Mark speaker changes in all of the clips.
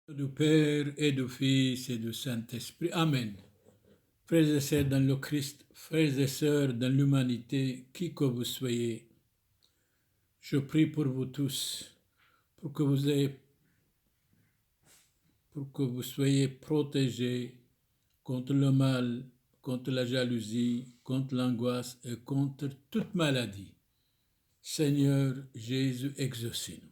Speaker 1: Du Père et du Fils et du Saint-Esprit. Amen. Frères et sœurs dans le Christ, frères et sœurs dans l'humanité, qui que vous soyez, je prie pour vous tous, pour que vous soyez protégés contre le mal, contre la jalousie, contre l'angoisse et contre toute maladie. Seigneur Jésus, exaucez-nous.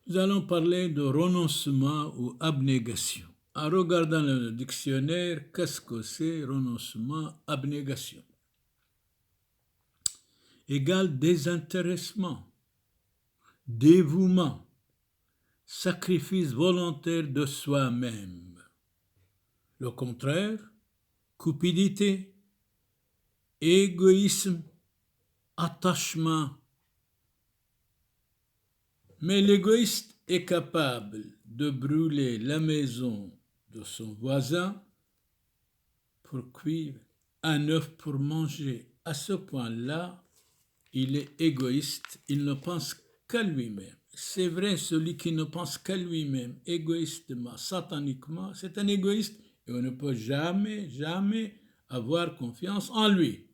Speaker 1: Nous allons parler de renoncement ou abnégation. En regardant le dictionnaire, qu'est-ce que c'est renoncement, abnégation? Égal désintéressement, dévouement, sacrifice volontaire de soi-même. Le contraire, cupidité, égoïsme, attachement. Mais l'égoïste est capable de brûler la maison de son voisin pour cuire un œuf pour manger. À ce point-là, il est égoïste, il ne pense qu'à lui-même. C'est vrai, celui qui ne pense qu'à lui-même, égoïstement, sataniquement, c'est un égoïste et on ne peut jamais avoir confiance en lui.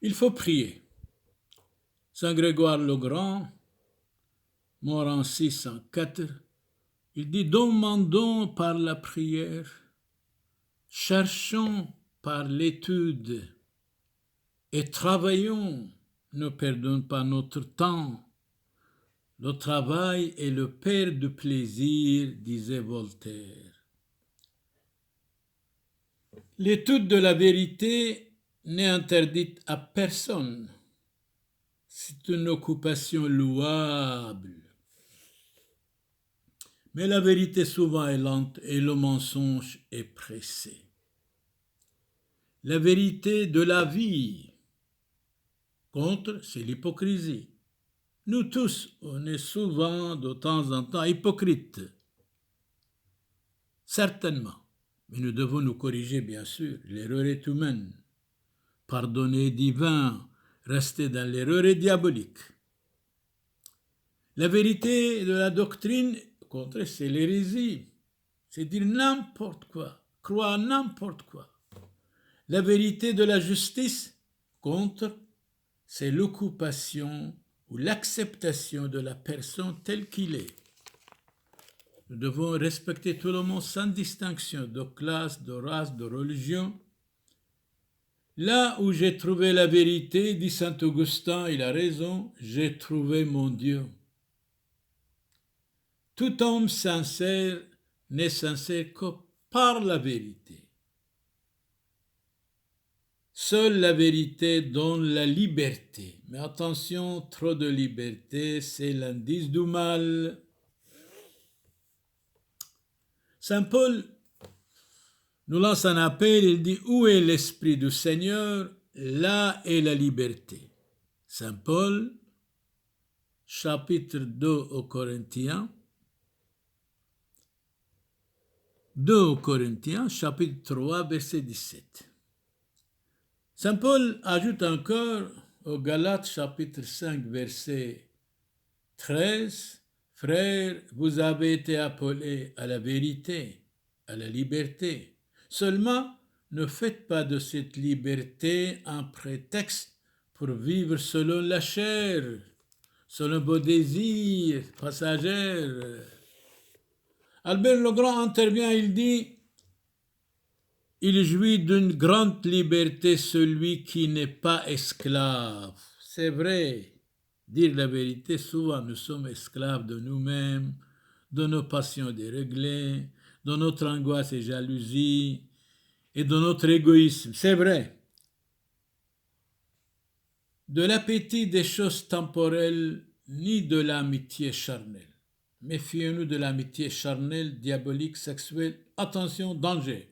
Speaker 1: Il faut prier. Saint Grégoire le Grand, mort en 604, il dit « Demandons par la prière, cherchons par l'étude et travaillons, ne perdons pas notre temps. Le travail est le père du plaisir, disait Voltaire. » L'étude de la vérité n'est interdite à personne. C'est une occupation louable. Mais la vérité souvent est lente et le mensonge est pressé. La vérité de la vie, contre, c'est l'hypocrisie. Nous tous, on est souvent, de temps en temps, hypocrites. Certainement. Mais nous devons nous corriger, bien sûr. L'erreur est humaine. Pardonner est divin. Rester dans l'erreur est diabolique. La vérité de la doctrine, au contraire, c'est l'hérésie. C'est dire n'importe quoi, croire n'importe quoi. La vérité de la justice, contre, c'est l'occupation ou l'acceptation de la personne telle qu'il est. Nous devons respecter tout le monde sans distinction de classe, de race, de religion. Là où j'ai trouvé la vérité, dit saint Augustin, il a raison, j'ai trouvé mon Dieu. Tout homme sincère n'est sincère que par la vérité. Seule la vérité donne la liberté. Mais attention, trop de liberté, c'est l'indice du mal. Saint Paul nous lance un appel, il dit « Où est l'Esprit du Seigneur? Là est la liberté. » Saint Paul, chapitre 2 aux Corinthiens, 2 aux Corinthiens, chapitre 3, verset 17. Saint Paul ajoute encore au Galates, chapitre 5, verset 13, « Frères, vous avez été appelés à la vérité, à la liberté. Seulement, ne faites pas de cette liberté un prétexte pour vivre selon la chair, selon vos désirs passagers. » Albert le Grand intervient, il dit « Il jouit d'une grande liberté celui qui n'est pas esclave. » C'est vrai, dire la vérité, souvent nous sommes esclaves de nous-mêmes, de nos passions déréglées, de notre angoisse et jalousie, et de notre égoïsme. C'est vrai. De l'appétit des choses temporelles, ni de l'amitié charnelle. Méfiez-nous de l'amitié charnelle, diabolique, sexuelle. Attention, danger.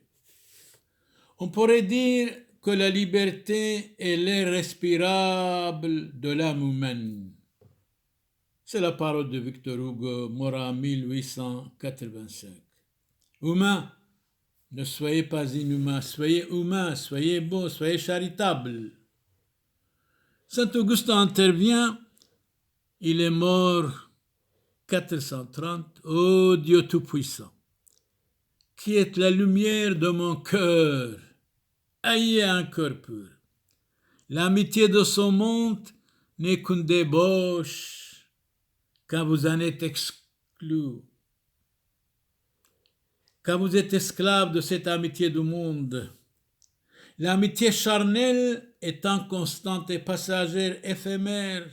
Speaker 1: On pourrait dire que la liberté est l'air respirable de l'âme humaine. C'est la parole de Victor Hugo, mort en 1885. Humain, ne soyez pas inhumains, soyez humains, soyez beaux, soyez charitables. Saint Augustin intervient, il est mort 430. Ô Dieu Tout-Puissant, qui est la lumière de mon cœur, ayez un cœur pur. L'amitié de ce monde n'est qu'une débauche quand vous en êtes exclu, quand vous êtes esclave de cette amitié du monde. L'amitié charnelle est inconstante et passagère, éphémère,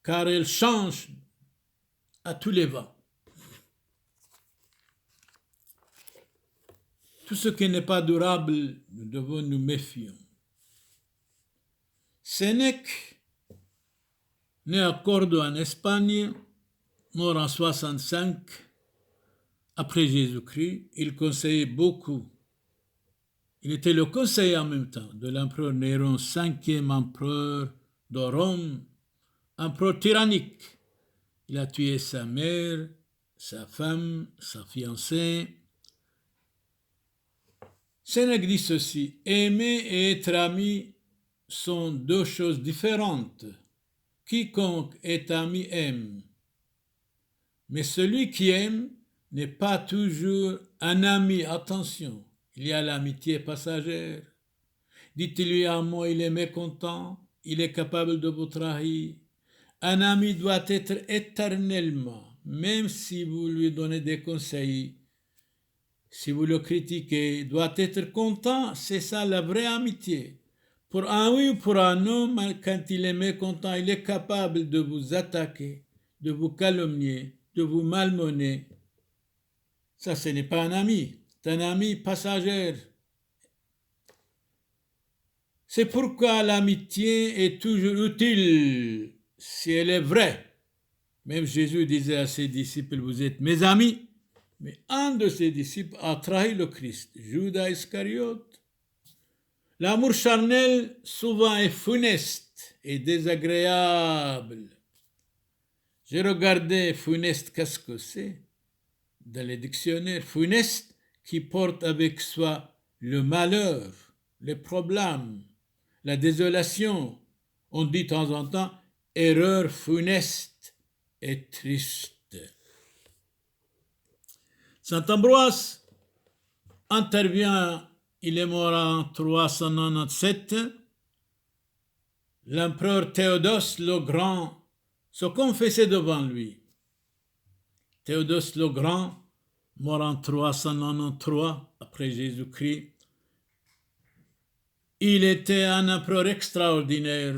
Speaker 1: car elle change à tous les vents. Tout ce qui n'est pas durable, nous devons nous méfier. Sénèque, né à Cordoue en Espagne, mort en 65 après Jésus-Christ, il conseillait beaucoup. Il était le conseiller en même temps de l'empereur Néron, 5e empereur de Rome, empereur tyrannique. Il a tué sa mère, sa femme, sa fiancée. Sénèque dit ceci: aimer et être ami sont deux choses différentes. Quiconque est ami aime. Mais celui qui aime n'est pas toujours un ami. Attention, il y a l'amitié passagère. Dites-lui un mot, il est mécontent, il est capable de vous trahir. Un ami doit être éternellement, même si vous lui donnez des conseils, si vous le critiquez, doit être content. C'est ça la vraie amitié. Pour un oui ou pour un non, quand il est mécontent, il est capable de vous attaquer, de vous calomnier, de vous malmener. Ça, ce n'est pas un ami, c'est un ami passager. C'est pourquoi l'amitié est toujours utile si elle est vraie. Même Jésus disait à ses disciples, vous êtes mes amis. Mais un de ses disciples a trahi le Christ, Judas Iscariote. L'amour charnel souvent est funeste et désagréable. J'ai regardé funeste, qu'est-ce que c'est? Dans les dictionnaires, funeste qui porte avec soi le malheur, les problèmes, la désolation. On dit de temps en temps erreur funeste et triste. Saint Ambroise intervient, il est mort en 397. L'empereur Théodose le Grand se confessait devant lui. Théodose le Grand, mort en 393 après Jésus-Christ, il était un empereur extraordinaire.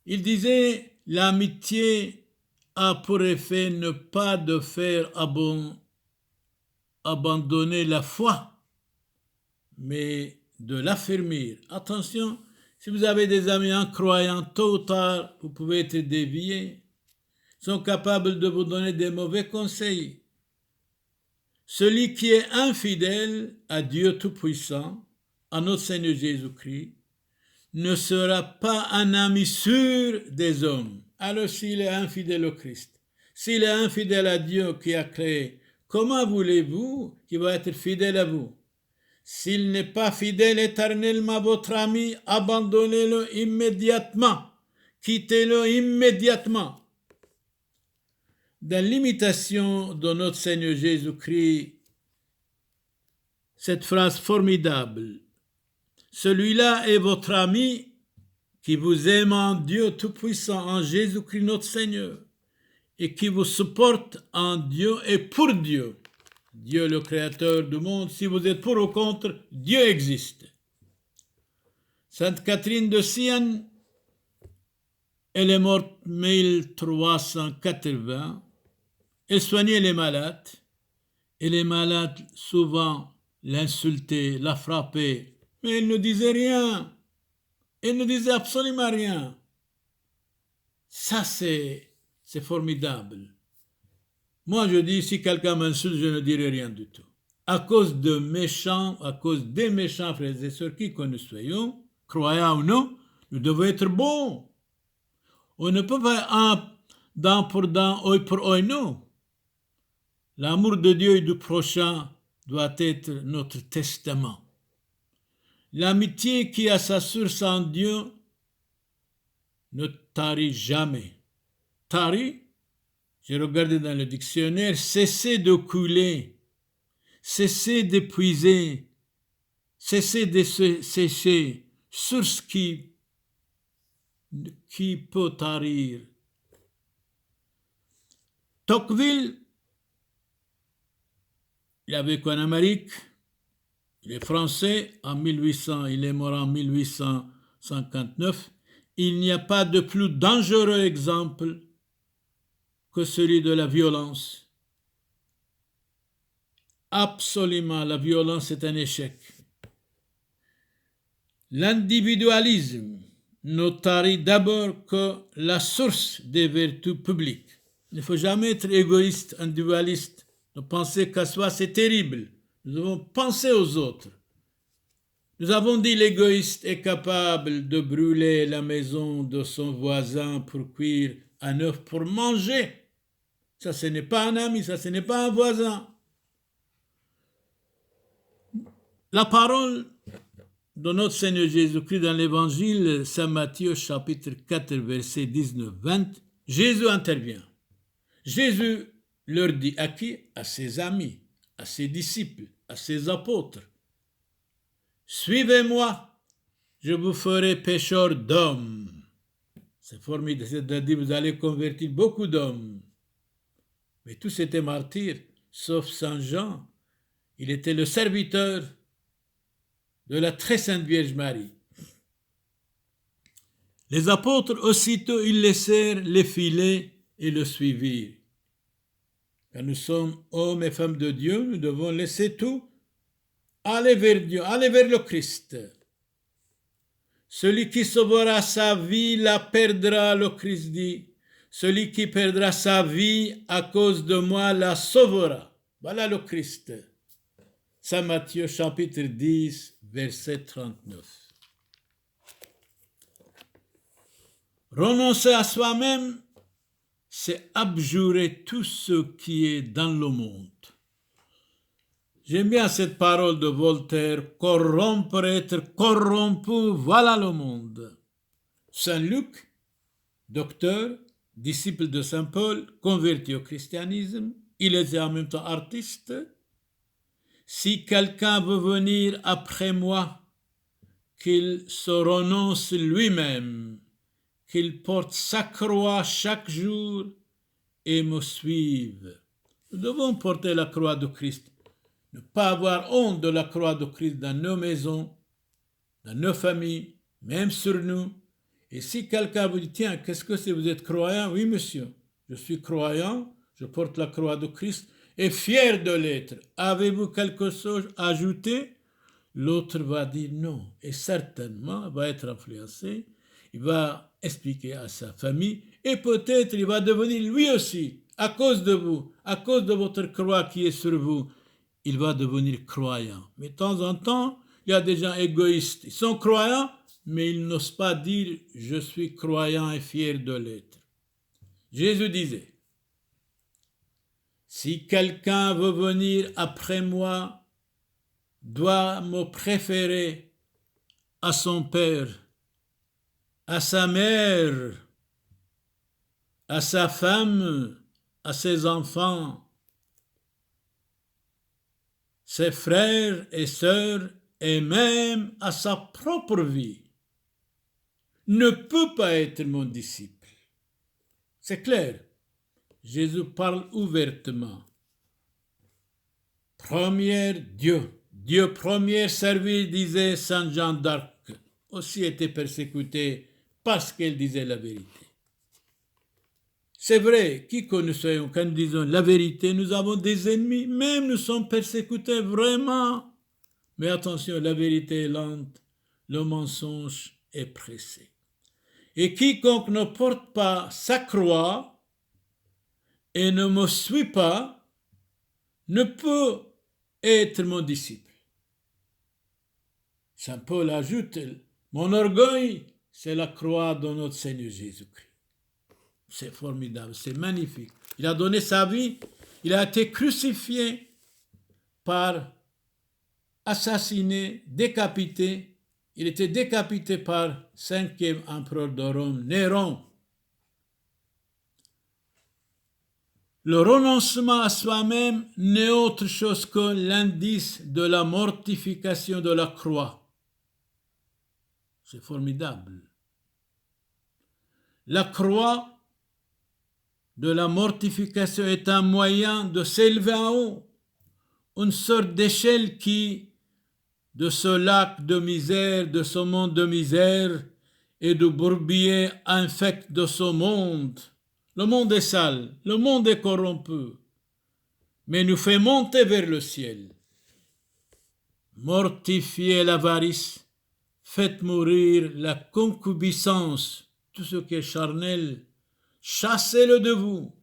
Speaker 1: Il disait, l'amitié a pour effet ne pas de faire abandonner la foi, mais de l'affermir. Attention, si vous avez des amis incroyants, tôt ou tard, vous pouvez être déviés. Ils sont capables de vous donner des mauvais conseils. Celui qui est infidèle à Dieu Tout-Puissant, à notre Seigneur Jésus-Christ, ne sera pas un ami sûr des hommes. Alors s'il est infidèle au Christ, s'il est infidèle à Dieu qui a créé, comment voulez-vous qu'il va être fidèle à vous? S'il n'est pas fidèle éternellement à votre ami, abandonnez-le immédiatement. Quittez-le immédiatement. Dans l'imitation de notre Seigneur Jésus-Christ, cette phrase formidable, celui-là est votre ami qui vous aime en Dieu Tout-Puissant, en Jésus-Christ notre Seigneur, et qui vous supporte en Dieu et pour Dieu. Dieu le Créateur du monde, si vous êtes pour ou contre, Dieu existe. Sainte Catherine de Sienne, elle est morte en 1380. Elle soignait les malades, et les malades souvent l'insultaient, la frappaient, mais elle ne disait rien. Elle ne disait absolument rien. Ça, c'est formidable. Moi, je dis, si quelqu'un m'insulte, je ne dirai rien du tout. À cause des méchants frères et sœurs, qui que nous soyons, croyants ou non, nous devons être bons. On ne peut pas un dent pour dent, œil pour œil, non. L'amour de Dieu et du prochain doit être notre testament. L'amitié qui a sa source en Dieu ne tarit jamais. tari, j'ai regardé dans le dictionnaire, cesser de couler, cesser d'épuiser, cesser de sécher, source qui peut tarir. Tocqueville, il a vécu en Amérique, il est français, en 1800, il est mort en 1859. Il n'y a pas de plus dangereux exemple que celui de la violence. Absolument, la violence est un échec. L'individualisme ne tarit d'abord que la source des vertus publiques. Il ne faut jamais être égoïste, individualiste. Ne penser qu'à soi, c'est terrible. Nous devons penser aux autres. Nous avons dit l'égoïste est capable de brûler la maison de son voisin pour cuire un œuf pour manger. Ça, ce n'est pas un ami, ça, ce n'est pas un voisin. La parole de notre Seigneur Jésus-Christ dans l'Évangile, Saint Matthieu, chapitre 4, verset 19-20, Jésus intervient. Jésus leur dit à qui? À ses amis, à ses disciples, à ses apôtres. Suivez-moi, je vous ferai pécheurs d'hommes. C'est formidable, c'est-à-dire vous allez convertir beaucoup d'hommes. Mais tous étaient martyrs, sauf Saint Jean. Il était le serviteur de la très sainte Vierge Marie. Les apôtres, aussitôt, ils laissèrent les filets et le suivirent. Quand nous sommes hommes et femmes de Dieu, nous devons laisser tout, aller vers Dieu, aller vers le Christ. Celui qui sauvera sa vie la perdra, le Christ dit. Celui qui perdra sa vie à cause de moi la sauvera. Voilà le Christ. Saint Matthieu chapitre 10, verset 39. Renoncer à soi-même, c'est abjurer tout ce qui est dans le monde. J'aime bien cette parole de Voltaire, corrompre, être corrompu, voilà le monde. Saint Luc, docteur, disciple de Saint Paul, converti au christianisme, il était en même temps artiste. Si quelqu'un veut venir après moi, qu'il se renonce lui-même, qu'il porte sa croix chaque jour et me suive. Nous devons porter la croix de Christ. Ne pas avoir honte de la croix de Christ dans nos maisons, dans nos familles, même sur nous. Et si quelqu'un vous dit, tiens, qu'est-ce que c'est, vous êtes croyant? Oui, monsieur, je suis croyant, je porte la croix de Christ et fier de l'être. Avez-vous quelque chose à ajouter? L'autre va dire non, et certainement va être influencé, il va expliquer à sa famille, et peut-être il va devenir lui aussi, à cause de vous, à cause de votre croix qui est sur vous, il va devenir croyant. Mais de temps en temps, il y a des gens égoïstes, ils sont croyants, mais ils n'osent pas dire « je suis croyant et fier de l'être ». Jésus disait, « Si quelqu'un veut venir après moi, doit me préférer à son père, à sa mère, à sa femme, à ses enfants, ses frères et sœurs, et même à sa propre vie, ne peut pas être mon disciple. » C'est clair. Jésus parle ouvertement. Première, Dieu. Dieu premier servi, disait Saint Jean d'Arc, aussi était persécuté parce qu'elle disait la vérité. C'est vrai, qui que nous soyons, quand nous disons la vérité, nous avons des ennemis, même nous sommes persécutés vraiment. Mais attention, la vérité est lente, le mensonge est pressé. Et quiconque ne porte pas sa croix et ne me suit pas, ne peut être mon disciple. Saint Paul ajoute, mon orgueil, c'est la croix de notre Seigneur Jésus-Christ. C'est formidable, c'est magnifique. Il a donné sa vie, il a été crucifié assassiné, décapité. Il était décapité par 5e empereur de Rome, Néron. Le renoncement à soi-même n'est autre chose que l'indice de la mortification de la croix. C'est formidable. La croix de la mortification est un moyen de s'élever en haut, une sorte d'échelle qui, de ce lac de misère, de ce monde de misère et du bourbier infect de ce monde. Le monde est sale, le monde est corrompu, mais nous fait monter vers le ciel. Mortifiez l'avarice, faites mourir la concupiscence, tout ce qui est charnel, chassez-le de vous.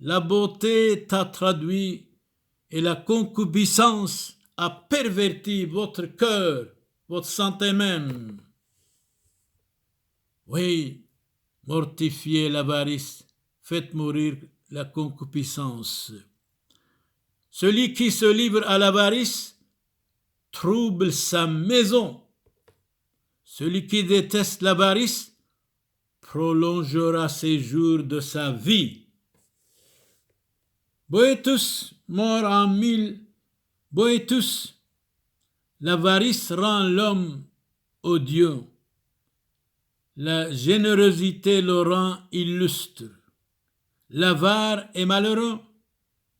Speaker 1: La beauté t'a traduit et la concupiscence a perverti votre cœur, votre santé même. Oui, mortifiez l'avarice, faites mourir la concupiscence. Celui qui se livre à l'avarice trouble sa maison. Celui qui déteste l'avarice prolongera ses jours de sa vie. Boétus, mort en 1000, Boétus, l'avarice rend l'homme odieux. La générosité le rend illustre. L'avare est malheureux,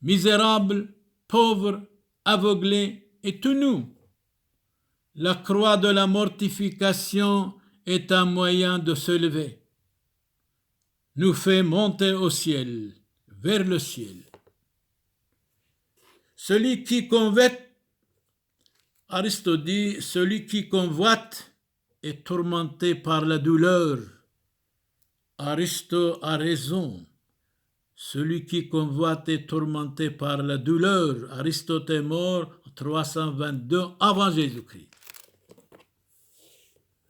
Speaker 1: misérable, pauvre, aveuglé et tout nu. La croix de la mortification est un moyen de se lever. Nous fait monter au ciel, vers le ciel. Celui qui convoite, Aristote dit, celui qui convoite est tourmenté par la douleur. Aristote a raison. Celui qui convoite est tourmenté par la douleur. Aristote est mort en 322 avant Jésus-Christ.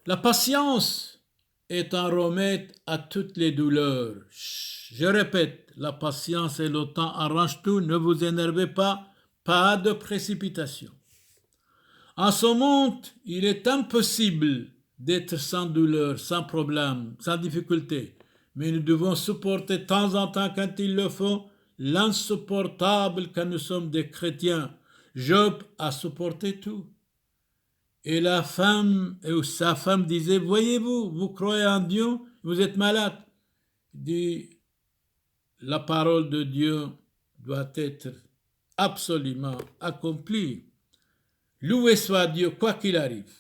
Speaker 1: La patience est un remède à toutes les douleurs. Je répète, la patience et le temps arrangent tout, ne vous énervez pas, pas de précipitation. En ce monde, il est impossible d'être sans douleur, sans problème, sans difficulté. Mais nous devons supporter de temps en temps, quand il le faut, l'insupportable quand nous sommes des chrétiens. Job a supporté tout. Et la femme, et sa femme disait, voyez-vous, vous croyez en Dieu, vous êtes malade. Il dit, la parole de Dieu doit être absolument accomplie. Loué soit Dieu, quoi qu'il arrive.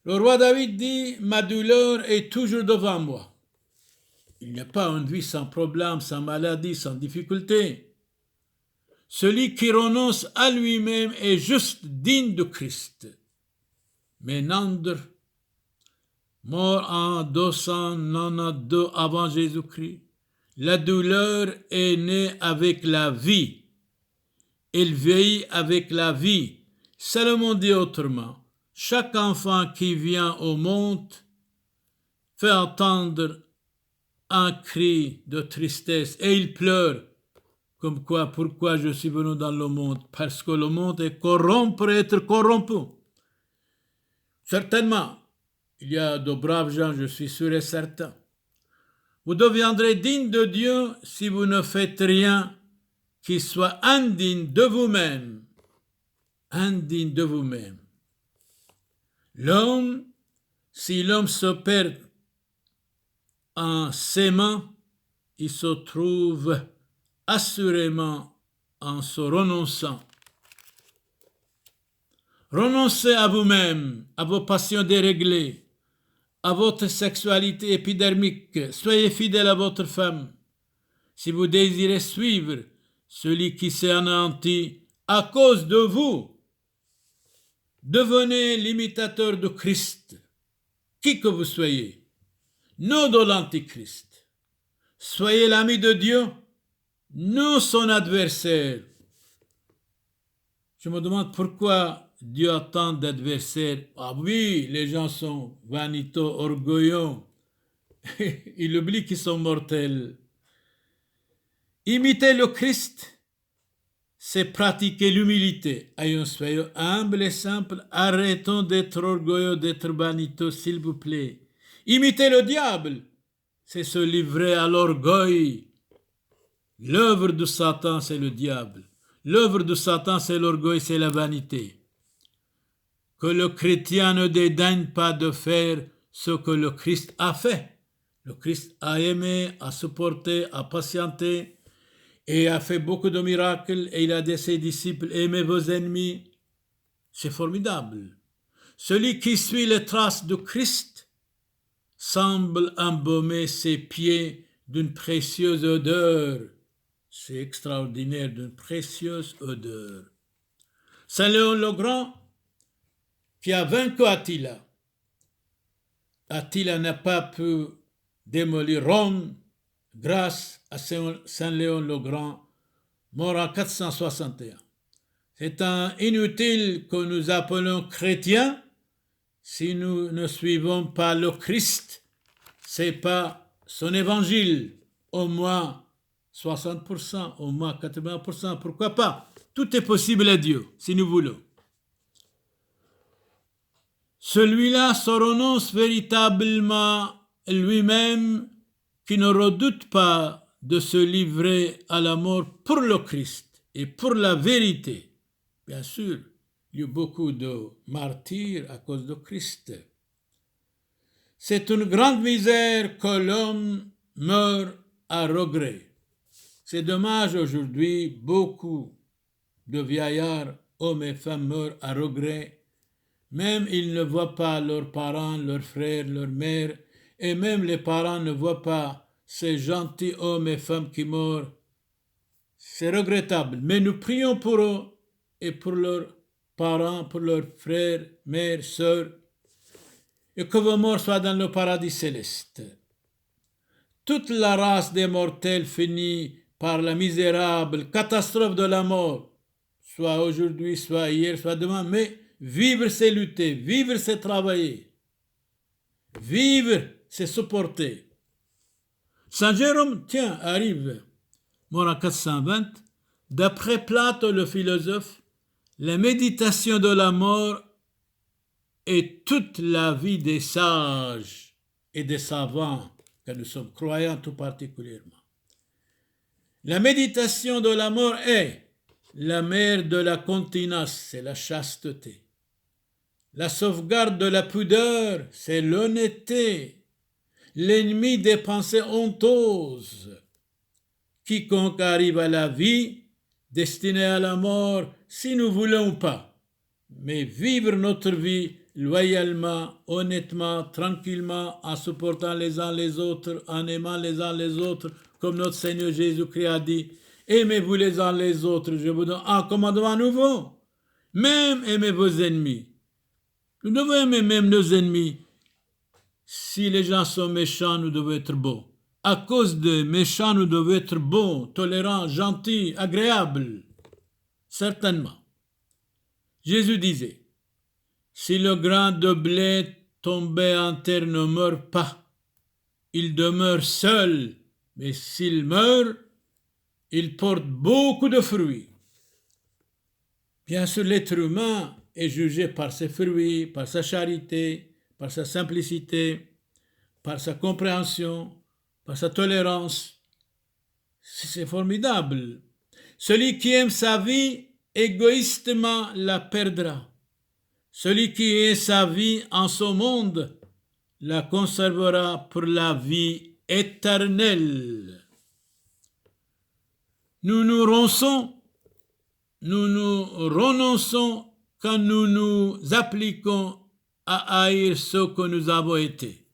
Speaker 1: Le roi David dit, ma douleur est toujours devant moi. Il n'y a pas une vie sans problème, sans maladie, sans difficulté. Celui qui renonce à lui-même est juste digne de Christ. Ménandre, mort en 292 avant Jésus-Christ, la douleur est née avec la vie. Elle vieillit avec la vie. Salomon dit autrement, chaque enfant qui vient au monde fait entendre un cri de tristesse et il pleure. Comme quoi, pourquoi je suis venu dans le monde? Parce que le monde est corrompu et être corrompu. Certainement, il y a de braves gens, je suis sûr et certain. Vous deviendrez digne de Dieu si vous ne faites rien qui soit indigne de vous-même. Indigne de vous-même. L'homme, si l'homme se perd en s'aimant, il se trouve assurément en se renonçant. Renoncez à vous-même, à vos passions déréglées, à votre sexualité épidermique. Soyez fidèle à votre femme. Si vous désirez suivre celui qui s'est anéanti à cause de vous, devenez l'imitateur de Christ, qui que vous soyez, non de l'Antichrist. Soyez l'ami de Dieu, non son adversaire. Je me demande pourquoi Dieu a tant d'adversaires. Ah oui, les gens sont vaniteux, orgueilleux. Ils oublient qu'ils sont mortels. Imiter le Christ, c'est pratiquer l'humilité. Soyons humbles et simples. Arrêtons d'être orgueilleux, d'être vaniteux, s'il vous plaît. Imiter le diable, c'est se livrer à l'orgueil. L'œuvre de Satan, c'est le diable. L'œuvre de Satan, c'est l'orgueil, c'est la vanité. Que le chrétien ne dédaigne pas de faire ce que le Christ a fait. Le Christ a aimé, a supporté, a patienté et a fait beaucoup de miracles et il a dit à ses disciples, aimez vos ennemis. C'est formidable. Celui qui suit les traces du Christ semble embaumer ses pieds d'une précieuse odeur. C'est extraordinaire, d'une précieuse odeur. Saint Léon le Grand, qui a vaincu Attila. Attila n'a pas pu démolir Rome grâce à Saint Léon le Grand, mort en 461. C'est un inutile que nous appelons chrétien si nous ne suivons pas le Christ. C'est pas son évangile, au moins 60%, au moins 80%, pourquoi pas? Tout est possible à Dieu, si nous voulons. Celui-là se renonce véritablement lui-même, qui ne redoute pas de se livrer à la mort pour le Christ et pour la vérité. Bien sûr, il y a beaucoup de martyrs à cause de Christ. C'est une grande misère que l'homme meurt à regret. C'est dommage aujourd'hui, beaucoup de vieillards, hommes et femmes, meurent à regret. Même ils ne voient pas leurs parents, leurs frères, leurs mères, et même les parents ne voient pas ces gentils hommes et femmes qui meurent. C'est regrettable, mais nous prions pour eux et pour leurs parents, pour leurs frères, mères, sœurs, et que vos morts soient dans le paradis céleste. Toute la race des mortels finit par la misérable catastrophe de la mort, soit aujourd'hui, soit hier, soit demain, mais vivre, c'est lutter, vivre, c'est travailler, vivre, c'est supporter. Saint Jérôme, arrive, mort en 420, d'après Platon le philosophe, la méditation de la mort est toute la vie des sages et des savants, car nous sommes croyants tout particulièrement. La méditation de la mort est la mère de la continence, c'est la chasteté. La sauvegarde de la pudeur, c'est l'honnêteté. L'ennemi des pensées honteuses. Quiconque arrive à la vie, destiné à la mort, si nous voulons pas, mais vivre notre vie loyalement, honnêtement, tranquillement, en supportant les uns les autres, en aimant les uns les autres, comme notre Seigneur Jésus-Christ a dit, aimez-vous les uns les autres, je vous donne un commandement nouveau, même aimez vos ennemis. Nous devons aimer même nos ennemis. Si les gens sont méchants, nous devons être bons. À cause des méchants, nous devons être bons, tolérants, gentils, agréables. Certainement. Jésus disait, si le grain de blé tombé en terre ne meurt pas, il demeure seul, mais s'il meurt, il porte beaucoup de fruits. Bien sûr, l'être humain est jugé par ses fruits, par sa charité, par sa simplicité, par sa compréhension, par sa tolérance. C'est formidable. Celui qui aime sa vie égoïstement la perdra. Celui qui aime sa vie en ce monde la conservera pour la vie éternelle. Nous nous renonçons quand nous nous appliquons à haïr ce que nous avons été.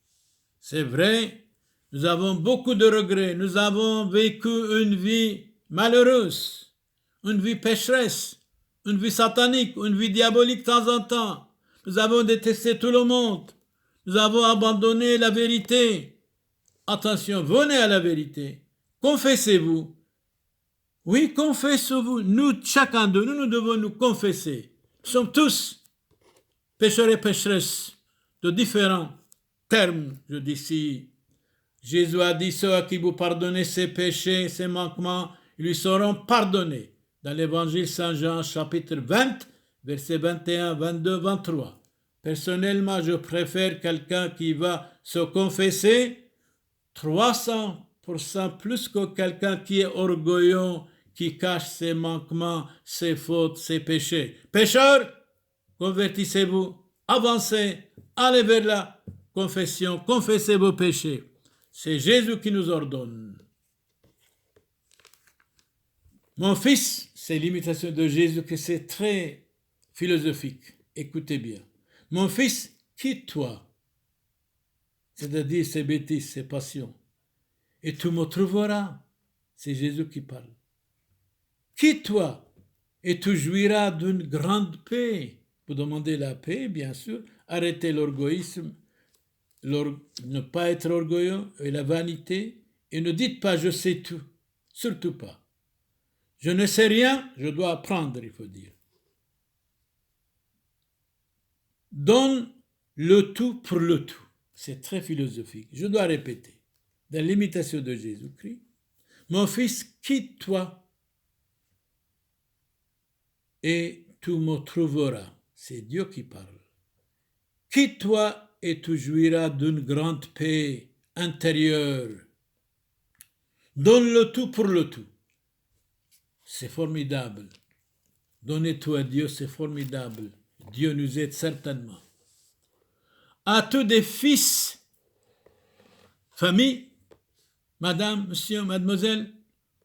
Speaker 1: C'est vrai, nous avons beaucoup de regrets, nous avons vécu une vie malheureuse, une vie pécheresse, une vie satanique, une vie diabolique de temps en temps. Nous avons détesté tout le monde, nous avons abandonné la vérité. Attention, venez à la vérité, confessez-vous. Oui, confessez-vous, nous, chacun de nous, nous devons nous confesser. Nous sommes tous pécheurs et pécheresses de différents termes, je dis ici. Jésus a dit, ceux à qui vous pardonnez ses péchés, ses manquements, ils lui seront pardonnés. Dans l'évangile Saint Jean, chapitre 20, versets 21, 22, 23. Personnellement, je préfère quelqu'un qui va se confesser 300% plus que quelqu'un qui est orgueilleux, qui cache ses manquements, ses fautes, ses péchés. Pécheurs, convertissez-vous, avancez, allez vers la confession, confessez vos péchés. C'est Jésus qui nous ordonne. Mon fils, c'est l'imitation de Jésus que c'est très philosophique. Écoutez bien. Mon fils, quitte-toi, c'est-à-dire ses bêtises, ses passions, et tu me trouveras. C'est Jésus qui parle. Quitte-toi, et tu jouiras d'une grande paix. Vous demandez la paix, bien sûr. Arrêtez l'orgueillisme, ne pas être orgueilleux et la vanité. Et ne dites pas je sais tout. Surtout pas. Je ne sais rien, je dois apprendre, il faut dire. Donne le tout pour le tout. C'est très philosophique. Je dois répéter. Dans l'imitation de Jésus-Christ, mon fils, quitte-toi et tu me trouveras. C'est Dieu qui parle. Quitte-toi et tu jouiras d'une grande paix intérieure. Donne le tout pour le tout. C'est formidable. Donner tout à Dieu, c'est formidable. Dieu nous aide certainement. À tous des fils, famille, madame, monsieur, mademoiselle,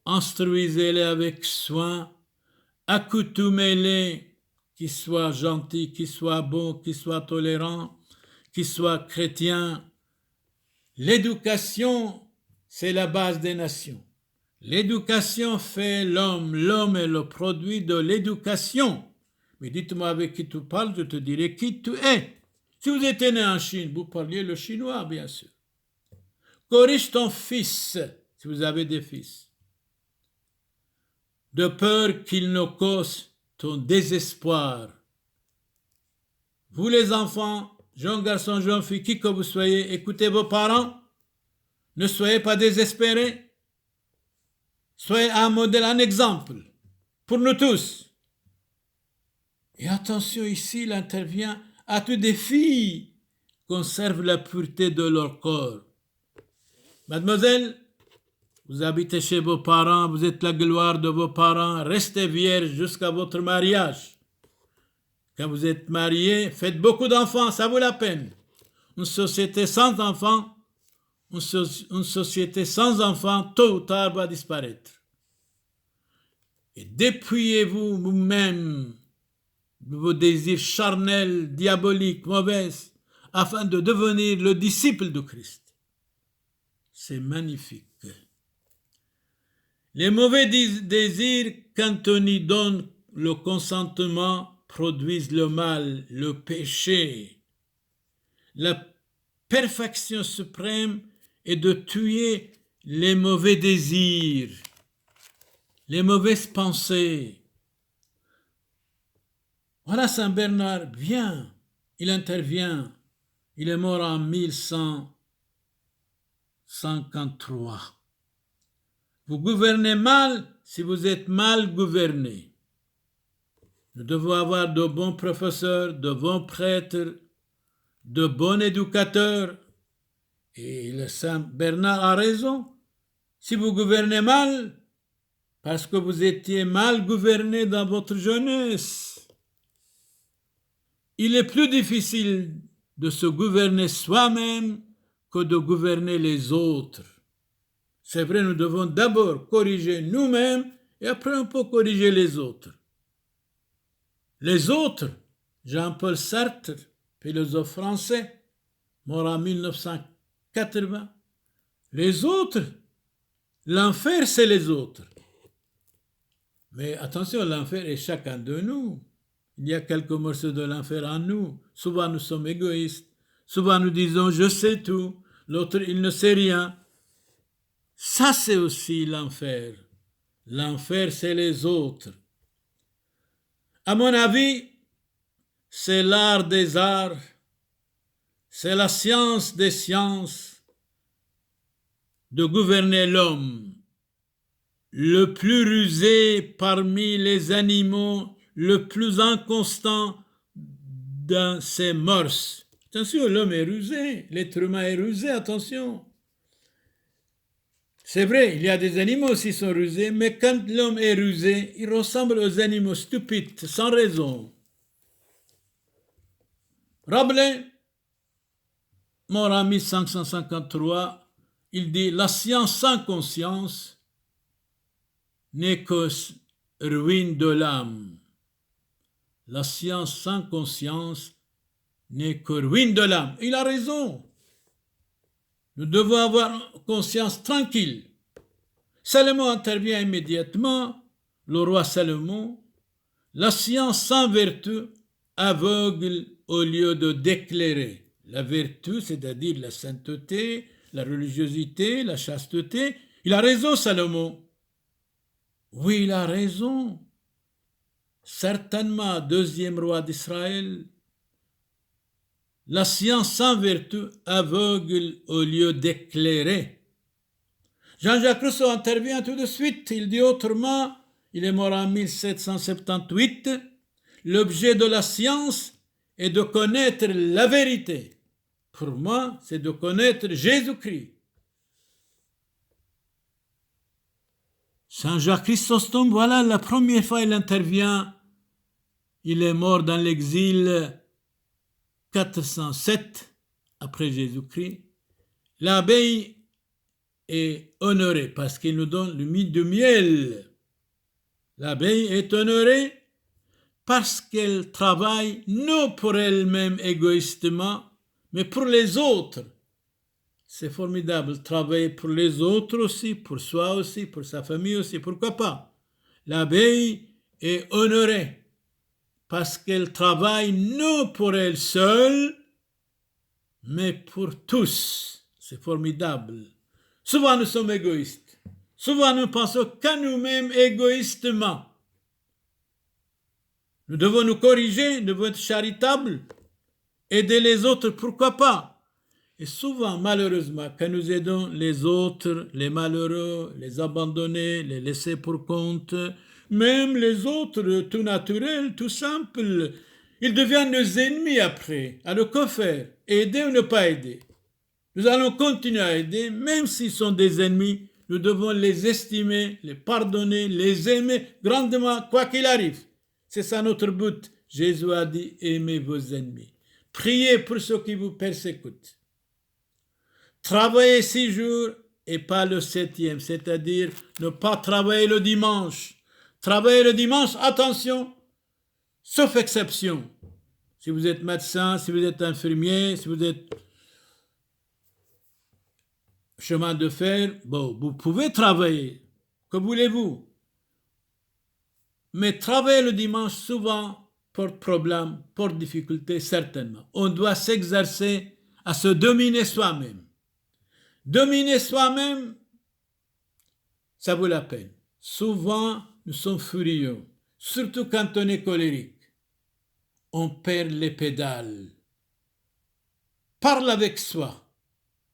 Speaker 1: instruisez-les avec soin, accoutumez-les, qu'ils soient gentils, qu'ils soient bons, qu'ils soient tolérants, qu'ils soient chrétiens. L'éducation, c'est la base des nations. L'éducation fait l'homme. L'homme est le produit de l'éducation. Mais dites-moi avec qui tu parles, je te dirai qui tu es. Si vous étiez né en Chine, vous parliez le chinois, bien sûr. Corrige ton fils, si vous avez des fils, de peur qu'il ne cause ton désespoir. Vous les enfants, jeunes garçons, jeunes filles, qui que vous soyez, écoutez vos parents. Ne soyez pas désespérés. Soyez un modèle, un exemple pour nous tous. Et attention, ici, il intervient à toutes des filles conservent la pureté de leur corps. Mademoiselle, vous habitez chez vos parents, vous êtes la gloire de vos parents, restez vierge jusqu'à votre mariage. Quand vous êtes marié, faites beaucoup d'enfants, ça vaut la peine. Une société sans enfants, une société sans enfants, tôt ou tard, va disparaître. Et dépouillez-vous vous-même de vos désirs charnels, diaboliques, mauvais, afin de devenir le disciple de Christ. C'est magnifique. Les mauvais désirs, quand on y donne le consentement, produisent le mal, le péché. La perfection suprême est de tuer les mauvais désirs, les mauvaises pensées. Voilà Saint Bernard, vient, il intervient. Il est mort en 1153. Vous gouvernez mal si vous êtes mal gouverné. Nous devons avoir de bons professeurs, de bons prêtres, de bons éducateurs. Et le Saint Bernard a raison. Si vous gouvernez mal, parce que vous étiez mal gouverné dans votre jeunesse, il est plus difficile de se gouverner soi-même que de gouverner les autres. C'est vrai, nous devons d'abord corriger nous-mêmes et après on peut corriger les autres. Les autres, Jean-Paul Sartre, philosophe français, mort en 1980, les autres, l'enfer c'est les autres. Mais attention, l'enfer est chacun de nous. Il y a quelques morceaux de l'enfer en nous. Souvent nous sommes égoïstes. Souvent nous disons je sais tout, l'autre il ne sait rien. Ça c'est aussi l'enfer. L'enfer c'est les autres. À mon avis, c'est l'art des arts, c'est la science des sciences de gouverner l'homme, le plus rusé parmi les animaux, le plus inconstant dans ses mœurs. Attention, l'homme est rusé, l'être humain est rusé, attention. C'est vrai, il y a des animaux qui sont rusés, mais quand l'homme est rusé, il ressemble aux animaux stupides, sans raison. Rabelais, mort en 1553, il dit « La science sans conscience n'est que ruine de l'âme. La science sans conscience n'est que ruine de l'âme. » Il a raison. Nous devons avoir conscience tranquille. Salomon intervient immédiatement, le roi Salomon. La science sans vertu aveugle au lieu de d'éclairer. La vertu, c'est-à-dire la sainteté, la religiosité, la chasteté. Il a raison, Salomon. Oui, il a raison. Certainement, deuxième roi d'Israël, la science sans vertu aveugle au lieu d'éclairer. Jean-Jacques Rousseau intervient tout de suite. Il dit autrement, il est mort en 1778, l'objet de la science est de connaître la vérité. Pour moi, c'est de connaître Jésus-Christ. Saint-Jacques Chrysostome, voilà la première fois il intervient. Il est mort dans l'exil 407 après Jésus-Christ. L'abeille est honorée parce qu'il nous donne le mythe de miel. L'abeille est honorée parce qu'elle travaille non pour elle-même égoïstement, mais pour les autres. C'est formidable, travailler pour les autres aussi, pour soi aussi, pour sa famille aussi, pourquoi pas. L'abeille est honorée parce qu'elle travaille non pour elle seule, mais pour tous. C'est formidable. Souvent nous sommes égoïstes. Souvent nous pensons qu'à nous-mêmes égoïstement. Nous devons nous corriger, nous devons être charitables, aider les autres, pourquoi pas. Et souvent, malheureusement, quand nous aidons les autres, les malheureux, les abandonnés, les laissés pour compte, même les autres, tout naturels, tout simples, ils deviennent nos ennemis après. Alors que faire? Aider ou ne pas aider? Nous allons continuer à aider, même s'ils sont des ennemis, nous devons les estimer, les pardonner, les aimer grandement, quoi qu'il arrive. C'est ça notre but. Jésus a dit, aimez vos ennemis. Priez pour ceux qui vous persécutent. Travaillez 6 jours et pas le 7e, c'est-à-dire ne pas travailler le dimanche. Travailler le dimanche, attention, sauf exception. Si vous êtes médecin, si vous êtes infirmier, si vous êtes chemin de fer, bon, vous pouvez travailler, que voulez-vous? Mais travailler le dimanche, souvent, porte problème, porte difficulté, certainement. On doit s'exercer à se dominer soi-même. Dominer soi-même, ça vaut la peine. Souvent, nous sommes furieux, surtout quand on est colérique. On perd les pédales. Parle avec soi.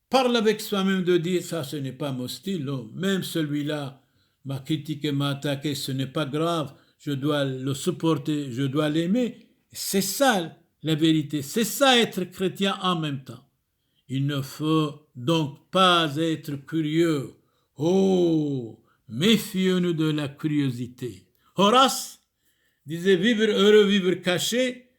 Speaker 1: Parle avec soi-même de dire, ça ce n'est pas mon style, non. Même celui-là m'a critiqué, m'a attaqué, ce n'est pas grave, je dois le supporter, je dois l'aimer. C'est ça la vérité, c'est ça être chrétien en même temps. Il ne faut donc pas être curieux. Oh, méfions-nous de la curiosité. Horace disait vivre heureux, vivre caché,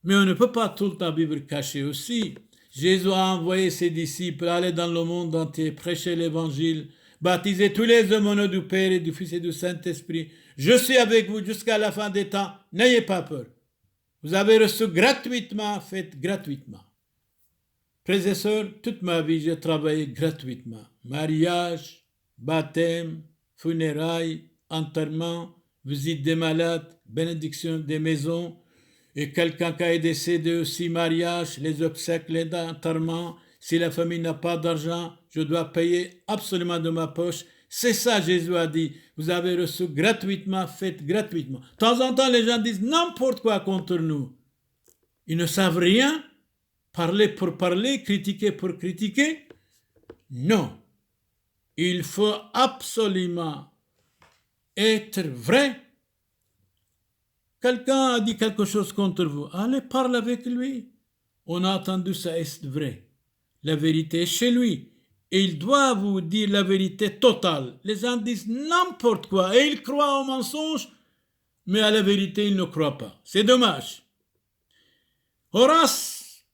Speaker 1: mais on ne peut pas tout le temps vivre caché aussi. Jésus a envoyé ses disciples aller dans le monde entier, prêcher l'évangile, baptiser tous les hommes au nom du Père et du Fils et du Saint-Esprit. Je suis avec vous jusqu'à la fin des temps. N'ayez pas peur. Vous avez reçu gratuitement, faites gratuitement. Frères et sœurs, toute ma vie, j'ai travaillé gratuitement. Mariage, baptême, funérailles, enterrement, visite des malades, bénédiction des maisons, et quelqu'un qui est décédé aussi, mariage, les obsèques, les enterrements. Si la famille n'a pas d'argent, je dois payer absolument de ma poche. C'est ça, Jésus a dit. Vous avez reçu gratuitement, faites gratuitement. De temps en temps, les gens disent n'importe quoi contre nous. Ils ne savent rien. Parler pour parler, critiquer pour critiquer. Non. Il faut absolument être vrai. Quelqu'un a dit quelque chose contre vous. Allez, parle avec lui. On a entendu ça, est vrai. La vérité est chez lui. Et il doit vous dire la vérité totale. Les gens disent n'importe quoi et ils croient au mensonge, mais à la vérité, ils ne croient pas. C'est dommage. Horace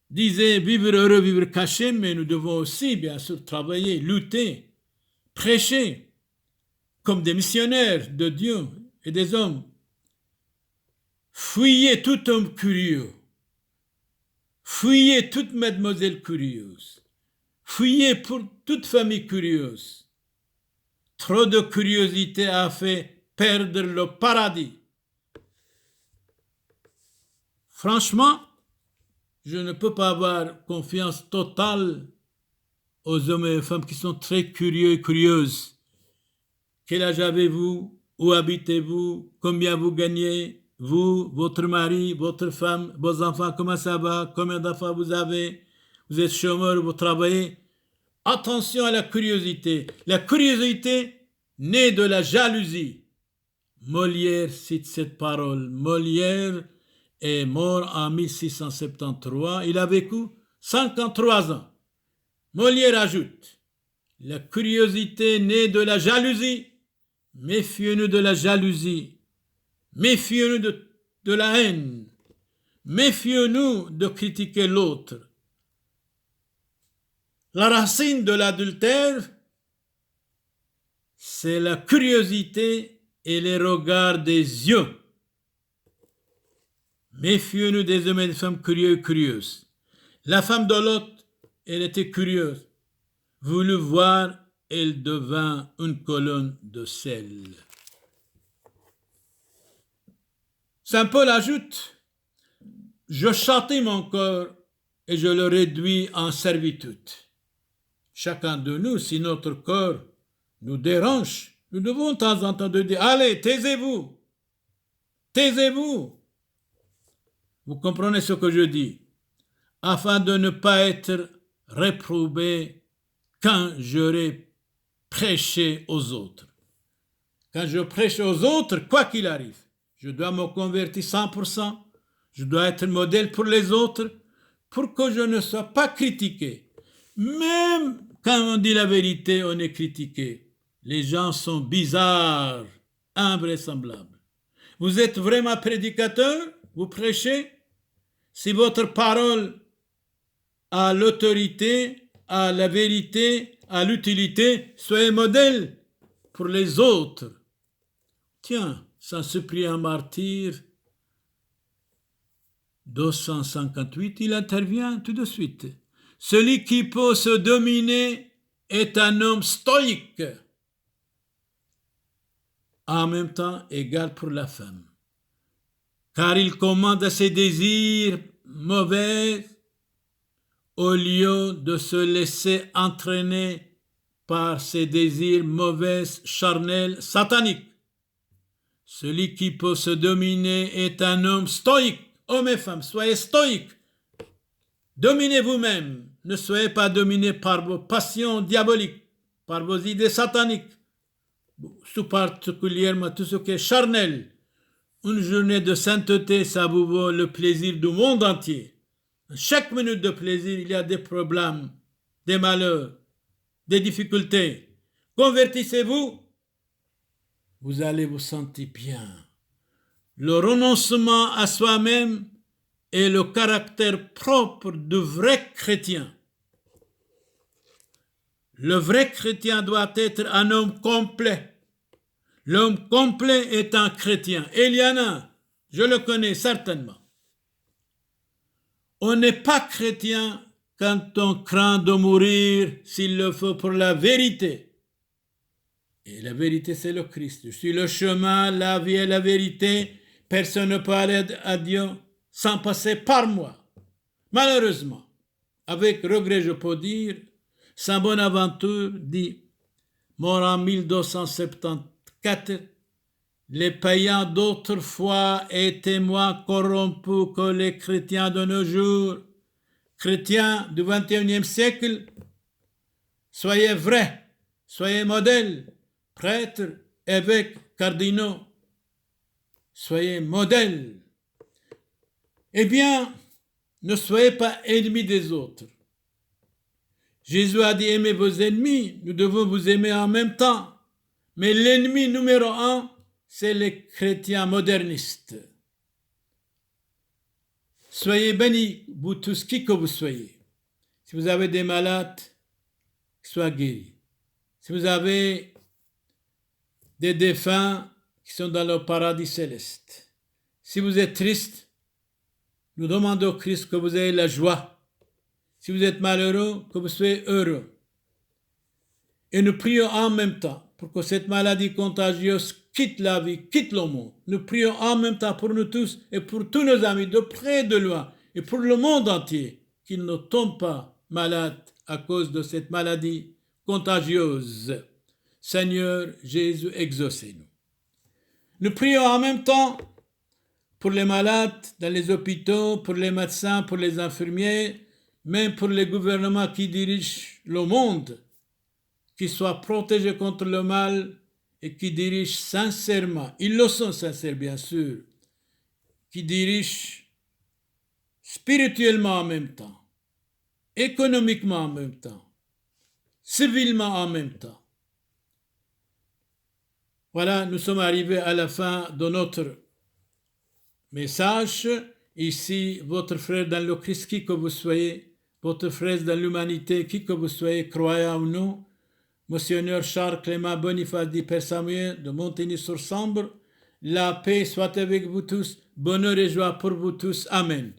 Speaker 1: disait vivre heureux, vivre caché, mais nous devons aussi, bien sûr, travailler, lutter, prêcher comme des missionnaires de Dieu et des hommes. Fuyez tout homme curieux. Fuyez toute mademoiselle curieuse. Fuyez pour toute famille curieuse. Trop de curiosité a fait perdre le paradis. Franchement, je ne peux pas avoir confiance totale aux hommes et aux femmes qui sont très curieux et curieuses. Quel âge avez-vous? Où habitez-vous? Combien vous gagnez? Vous, votre mari, votre femme, vos enfants, comment ça va? Combien d'enfants vous avez? Vous êtes chômeur, vous travaillez? Attention à la curiosité. La curiosité naît de la jalousie. Molière cite cette parole. Molière est mort en 1673. Il a vécu 53 ans. Molière ajoute, la curiosité naît de la jalousie. Méfiez-nous de la jalousie. Méfiez-nous de la haine. Méfiez-nous de critiquer l'autre. La racine de l'adultère, c'est la curiosité et les regards des yeux. Méfiez-nous des hommes et des femmes curieux et curieuses. La femme de Lot, elle était curieuse. Voulut voir, elle devint une colonne de sel. Saint Paul ajoute, je châtie mon corps et je le réduis en servitude. Chacun de nous, si notre corps nous dérange, nous devons de temps en temps dire, allez, taisez-vous, taisez-vous. Vous comprenez ce que je dis? Afin de ne pas être réprouvé quand j'aurai prêché aux autres. Quand je prêche aux autres, quoi qu'il arrive, je dois me convertir 100%, je dois être modèle pour les autres, pour que je ne sois pas critiqué. Même quand on dit la vérité, on est critiqué. Les gens sont bizarres, invraisemblables. Vous êtes vraiment prédicateur, vous prêchez. Si votre parole a l'autorité, a la vérité, a l'utilité, soyez modèle pour les autres. Tiens, Saint Cyprien martyr, 258, il intervient tout de suite. Celui qui peut se dominer est un homme stoïque, en même temps égal pour la femme, car il commande à ses désirs mauvais au lieu de se laisser entraîner par ses désirs mauvais, charnels, sataniques. Celui qui peut se dominer est un homme stoïque. Hommes et femmes, soyez stoïques. Dominez vous-même. Ne soyez pas dominés par vos passions diaboliques, par vos idées sataniques, tout particulièrement tout ce qui est charnel. Une journée de sainteté, ça vous vaut le plaisir du monde entier. Chaque minute de plaisir, il y a des problèmes, des malheurs, des difficultés. Convertissez-vous, vous allez vous sentir bien. Le renoncement à soi-même est le caractère propre du vrai chrétien. Le vrai chrétien doit être un homme complet. L'homme complet est un chrétien. Et il y en a, je le connais certainement. On n'est pas chrétien quand on craint de mourir s'il le faut pour la vérité. Et la vérité, c'est le Christ. Je suis le chemin, la vie et la vérité. Personne ne peut aller à Dieu sans passer par moi. Malheureusement, avec regret, je peux dire, Saint Bonaventure dit, mort en 1274, les païens d'autrefois étaient moins corrompus que les chrétiens de nos jours. Chrétiens du XXIe siècle, soyez vrais, soyez modèles, prêtres, évêques, cardinaux, soyez modèles. Eh bien, ne soyez pas ennemis des autres. Jésus a dit aimez vos ennemis, nous devons vous aimer en même temps. Mais l'ennemi numéro un, c'est les chrétiens modernistes. Soyez bénis, vous tous, qui que vous soyez. Si vous avez des malades, soient guéris. Si vous avez des défunts qui sont dans le paradis céleste. Si vous êtes triste, nous demandons au Christ que vous ayez la joie. Si vous êtes malheureux, que vous soyez heureux. Et nous prions en même temps pour que cette maladie contagieuse quitte la vie, quitte le monde. Nous prions en même temps pour nous tous et pour tous nos amis de près et de loin et pour le monde entier qu'ils ne tombent pas malades à cause de cette maladie contagieuse. Seigneur Jésus, exaucez-nous. Nous prions en même temps pour les malades dans les hôpitaux, pour les médecins, pour les infirmiers, même pour les gouvernements qui dirigent le monde, qu'ils soient protégés contre le mal et qui dirigent sincèrement, ils le sont sincères bien sûr, qui dirigent spirituellement en même temps, économiquement en même temps, civilement en même temps. Voilà, nous sommes arrivés à la fin de notre message. Ici, votre frère dans le Christ, qui que vous soyez, votre frère dans l'humanité, qui que vous soyez, croyant ou non, Monseigneur Charles Clément Boniface dit Père Samuel de Montigny-sur-Sambre, la paix soit avec vous tous, bonheur et joie pour vous tous. Amen.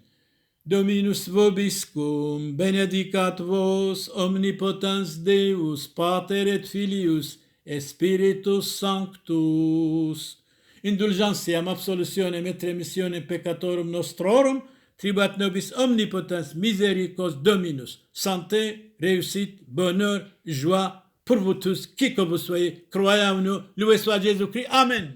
Speaker 1: Dominus vobiscum, benedicat vos, omnipotens Deus, Pater et Filius, et Spiritus Sanctus. Indulgentiam absolutionem et remissionem peccatorum nostrorum, tribuat nobis omnipotens misericors Dominus. Santé, réussite, bonheur, joie pour vous tous, qui que vous soyez, croyez en nous, loué soit Jésus-Christ. Amen.